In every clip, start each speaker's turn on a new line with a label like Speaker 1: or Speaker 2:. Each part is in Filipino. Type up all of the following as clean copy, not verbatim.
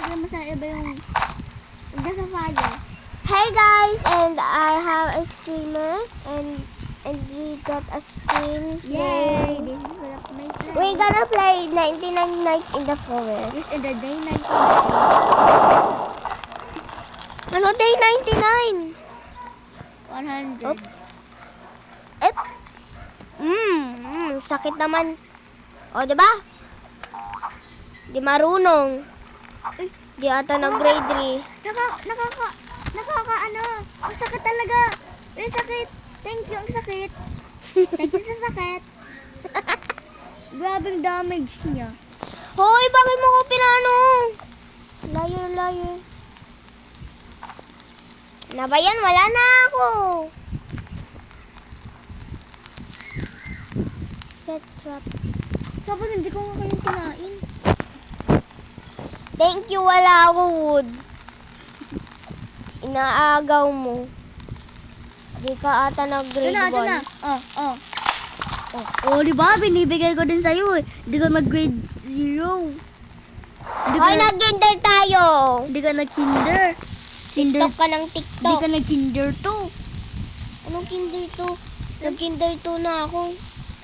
Speaker 1: Alam mo sa iba yung nasa fire.
Speaker 2: Hey guys, and I have a streamer, and we got a stream.
Speaker 1: Yay! This is one of my friends.
Speaker 2: We're gonna play 99 Nights in the Forest.
Speaker 1: This is the day 99.
Speaker 2: Ano day 99?
Speaker 1: 100.
Speaker 2: Oops. Sakit naman. O, diba? Di marunong. Di ata nag-grade 3.
Speaker 1: Ano? Ang sakit talaga. Ang sakit. Thank you, ang sakit. Thank you sa sakit. Grabing damage niya.
Speaker 2: Hoy, bakit mo ko pinano? Liar. Na ba yan? Wala na ako. Set trap.
Speaker 1: Tapos hindi ko nga kayong kinain.
Speaker 2: Thank you, wala ako wood. Inaagaw mo. Di ka ata nag-grade 1.
Speaker 1: Ito na. Oh, di ba? Binibigay ko din sa'yo eh. Hindi ka nag-grade 0.
Speaker 2: Hoy, nag-kinder tayo.
Speaker 1: Hindi ka nag-kinder.
Speaker 2: TikTok ka ng
Speaker 1: Hindi
Speaker 2: TikTok.
Speaker 1: ka nag-kinder 2.
Speaker 2: Anong kinder to? Nag-kinder 2 na ako.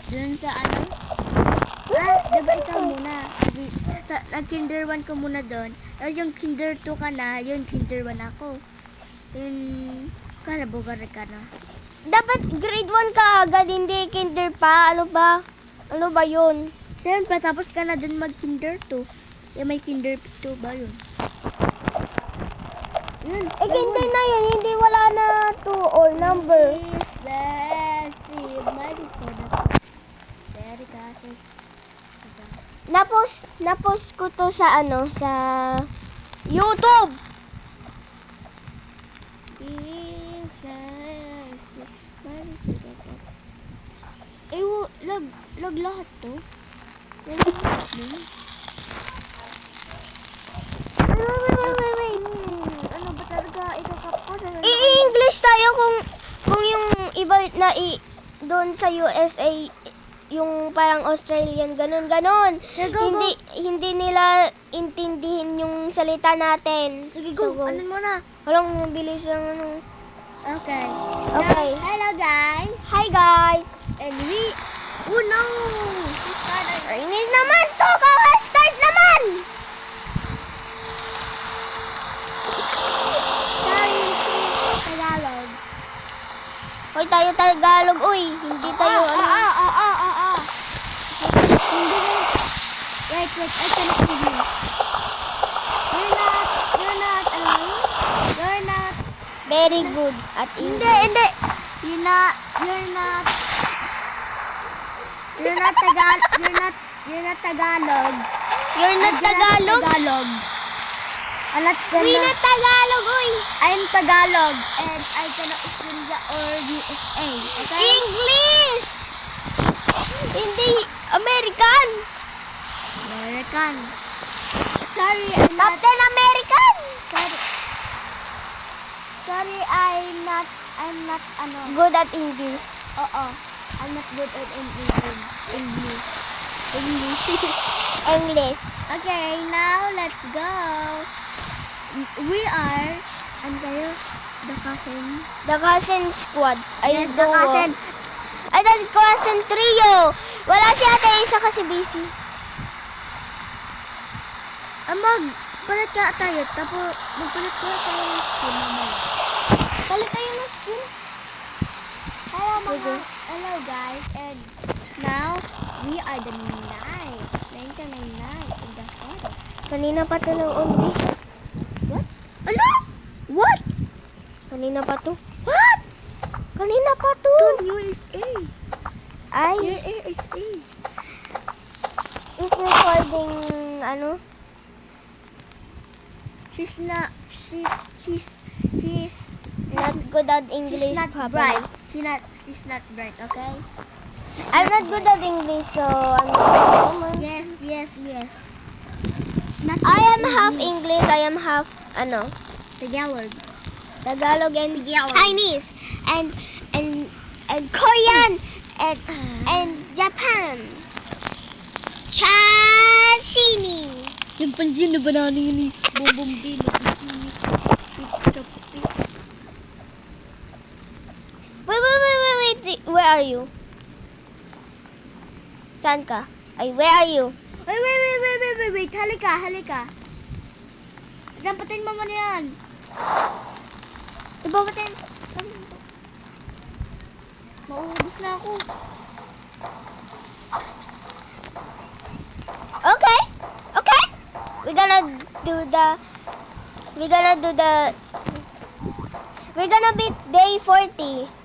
Speaker 1: Doon sa ano? Diba ikaw muna? Nag-kinder 1 ka muna doon. Tapos yung kinder 2 ka na, yun kinder 1 ako. Yun, kalabugar ka na.
Speaker 2: Dapat grade 1 ka agad, hindi kinder pa. Ano ba? Ano ba yun?
Speaker 1: Then, patapos ka na din mag-kinder 2. Yung may kinder 2 ba yun? Yun.
Speaker 2: Eh, kinder na yun. Hindi wala na 2 or number. Napost ko to sa ano, sa YouTube.
Speaker 1: Lag lahat to. Ano ba talaga ikakap ko?
Speaker 2: I-English tayo kung yung iba na doon sa USA yung parang Australian ganun. Hindi nila intindihin yung salita natin.
Speaker 1: Sige, go. Ano mo na?
Speaker 2: Walang bilis lang ano.
Speaker 1: Okay.
Speaker 2: Okay.
Speaker 1: Hello, guys.
Speaker 2: Hi guys.
Speaker 1: And we... Oh, no!
Speaker 2: Inis naman to. Start naman.
Speaker 1: Sorry, Tagalog.
Speaker 2: Hoy, tayo Tagalog. Uy, hindi tayo ano.
Speaker 1: Hindi na. Wait, I cannot hear you. You're not
Speaker 2: Very good at
Speaker 1: Hindi.
Speaker 2: English.
Speaker 1: You're not Tagalog. You're not Tagalog.
Speaker 2: You're not Tagalog?
Speaker 1: Tagalog.
Speaker 2: We not Tagalog, uy.
Speaker 1: I'm Tagalog and I cannot Australia or USA. Okay?
Speaker 2: English! Hindi American.
Speaker 1: American. Sorry, I'm not.
Speaker 2: Captain American.
Speaker 1: Sorry, I'm not ano.
Speaker 2: Good at English.
Speaker 1: Oo. I'm not good at English.
Speaker 2: English.
Speaker 1: Okay, now let's go. We are, ano tayo? The
Speaker 2: The cousin squad. Ay,
Speaker 1: Yes, the cousin.
Speaker 2: Ay, the cousin trio. Wala si ate isa kasi busy.
Speaker 1: Magpalit ka tayo. Tapos, magpalit ka tayo ng skin mamaya.
Speaker 2: Palit tayo ng skin.
Speaker 1: Hello guys, and now we are the night. 99 in the forest.
Speaker 2: Kanina pa to ng undi.
Speaker 1: What? Ano? What?
Speaker 2: Kanina pa to.
Speaker 1: What?
Speaker 2: Kanina pa to.
Speaker 1: USA.
Speaker 2: Ay,
Speaker 1: USA.
Speaker 2: is recording, ano?
Speaker 1: She's not
Speaker 2: Not good at English,
Speaker 1: she's not
Speaker 2: Papa.
Speaker 1: bright. She's not bright, okay?
Speaker 2: I'm not good at English, so I'm not.
Speaker 1: Yes. Not
Speaker 2: I am half English, I am half, ano,
Speaker 1: Tagalog.
Speaker 2: Tagalog and
Speaker 1: Tagalog.
Speaker 2: Chinese and Korean and Japan. Chinese.
Speaker 1: Chimpanzee na banana yun eh. Bombombi na
Speaker 2: Wait. Where are you? Saan ka? Ay, where are you?
Speaker 1: Wait. Halika. Adam, patayin mo muna yan. Diba, patayin? Mauubos na ako.
Speaker 2: Okay. We're gonna beat day 40.